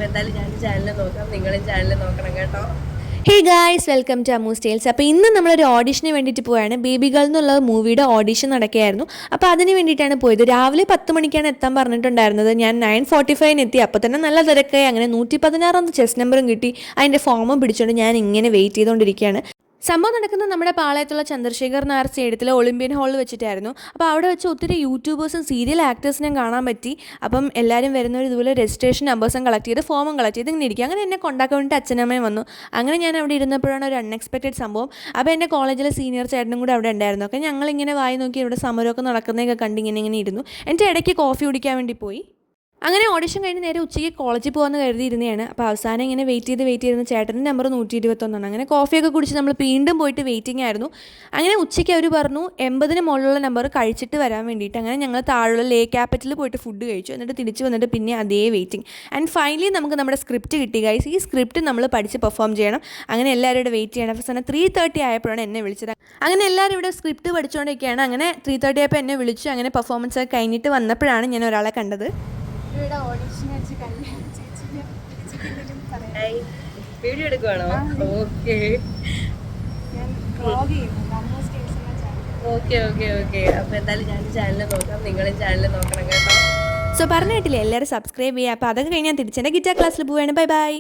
അപ്പോൾ എന്തായാലും ഞാൻ ചാനൽ നോക്കാം, നിങ്ങളും ചാനൽ നോക്കണം കേട്ടോ. Hey guys, welcome to Ammu's tales. അപ്പോൾ ഇന്ന് നമ്മളൊരു ഓഡിഷന് വേണ്ടിയിട്ട് പോവുകയാണ്. ബേബി ഗേൾ എന്നുള്ള മൂവിയുടെ ഓഡിഷൻ നടക്കുകയായിരുന്നു. അപ്പോൾ അതിന് വേണ്ടിയിട്ടാണ് പോയത്. രാവിലെ 10 മണിക്കാണ് എത്താൻ പറഞ്ഞിട്ടുണ്ടായിരുന്നത്. ഞാൻ 9:45 എത്തി. അപ്പോൾ തന്നെ നല്ല തിരക്കായി. അങ്ങനെ 116 ചെസ് നമ്പറും കിട്ടി. അതിൻ്റെ ഫോമും പിടിച്ചുകൊണ്ട് ഞാൻ ഇങ്ങനെ വെയിറ്റ് ചെയ്തുകൊണ്ടിരിക്കുകയാണ്. സംഭവം നടക്കുന്നത് നമ്മുടെ പാളയത്തുള്ള ചന്ദ്രശേഖർ നായർ സ്റ്റേഡിയത്തിലെ ഒളിമ്പ്യൻ ഹാളിൽ വെച്ചിട്ടായിരുന്നു. അപ്പോൾ അവിടെ വെച്ച് ഒത്തിരി യൂട്യൂബേഴ്സും സീരിയൽ ആക്ടേഴ്സിനെയും കാണാൻ പറ്റി. അപ്പം എല്ലാവരും വരുന്നവർ ഇതുപോലെ രജിസ്ട്രേഷൻ നമ്പേഴ്സും കളക്ട് ചെയ്ത് ഫോമും കളക്ട് ചെയ്ത് ഇങ്ങനെ ഇരിക്കുക. അങ്ങനെ എന്നെ കൊണ്ടാക്കാൻ വേണ്ടിയിട്ട് അച്ഛനമ്മയും വന്നു. അങ്ങനെ ഞാൻ അവിടെ ഇരുന്നപ്പോഴാണ് ഒരു അൺഎക്സ്പെക്റ്റഡ് സംഭവം. അപ്പോൾ എൻ്റെ കോളേജിലെ സീനിയർ ചേട്ടനും കൂടെ അവിടെ ഉണ്ടായിരുന്നു. ഒക്കെ ഞങ്ങളിങ്ങനെ വായി നോക്കി ഇവിടെ സമരമൊക്കെ നടക്കുന്നതൊക്കെ കണ്ട് ഇങ്ങനെ ഇരുന്നു. എൻ്റെ ഇടയ്ക്ക് കോഫി കുടിക്കാൻ വേണ്ടി പോയി. അങ്ങനെ ഓഡിഷൻ കഴിഞ്ഞ് നേരെ ഉച്ചയ്ക്ക് കോളേജിൽ പോകാമെന്ന് കരുതിയിരുന്നതാണ്. അപ്പോൾ അവസാനം ഇങ്ങനെ വെയിറ്റ് ചെയ്തിരുന്ന ചേട്ടൻ്റെ നമ്പർ 121. അങ്ങനെ കോഫിയൊക്കെ കുടിച്ച് നമ്മൾ വീണ്ടും പോയിട്ട് വെയിറ്റിംഗ് ആയിരുന്നു. അങ്ങനെ ഉച്ചയ്ക്ക് അവർ പറഞ്ഞു 80-ന് മുകളിലുള്ള നമ്പർ കഴിച്ചിട്ട് വരാൻ വേണ്ടിയിട്ട്. അങ്ങനെ ഞങ്ങൾ താഴെയുള്ള ലേ ക്യാപിറ്റലിൽ പോയിട്ട് ഫുഡ് കഴിച്ചു. എന്നിട്ട് തിരിച്ച് വന്നിട്ട് പിന്നെ അതേ വെയിറ്റിംഗ്. ആൻഡ് ഫൈനലി നമുക്ക് നമ്മുടെ സ്ക്രിപ്റ്റ് കിട്ടി ഗൈസ്. ഈ സ്ക്രിപ്റ്റ് നമ്മൾ പഠിച്ച് പെർഫോം ചെയ്യണം. അങ്ങനെ എല്ലാവരും ഇവിടെ വെയിറ്റ് ചെയ്യണം. അവസാനം 3:30 ആയപ്പോഴാണ് എന്നെ വിളിച്ചത്. അങ്ങനെ എല്ലാവരും ഇവിടെ സ്ക്രിപ്റ്റ് പഠിച്ചുകൊണ്ടിരിക്കുകയാണ്. അങ്ങനെ 3:30 ആയപ്പോൾ എന്നെ വിളിച്ചു. അങ്ങനെ പെർഫോമൻസ് ഒക്കെ കഴിഞ്ഞിട്ട് വന്നപ്പോഴാണ് ഞാൻ ഒരാളെ കണ്ടത്. വീഡിയോ എടുക്കുവാണോ? Okay okay okay okay. അപ്പോൾ എന്തായാലും ഞാൻ ചാനൽ നോക്കാം, നിങ്ങളും ചാനൽ നോക്കണം കേട്ടോ. സോ പറഞ്ഞു കേട്ടില്ലേ, എല്ലാവരും സബ്സ്ക്രൈബ് ചെയ്യുക. അപ്പോൾ അതൊക്കെ കഴിഞ്ഞാൽ തിരിച്ചെൻ്റെ ഗിറ്റാർ ക്ലാസ്സിൽ പോവുകയാണ്. Bye bye.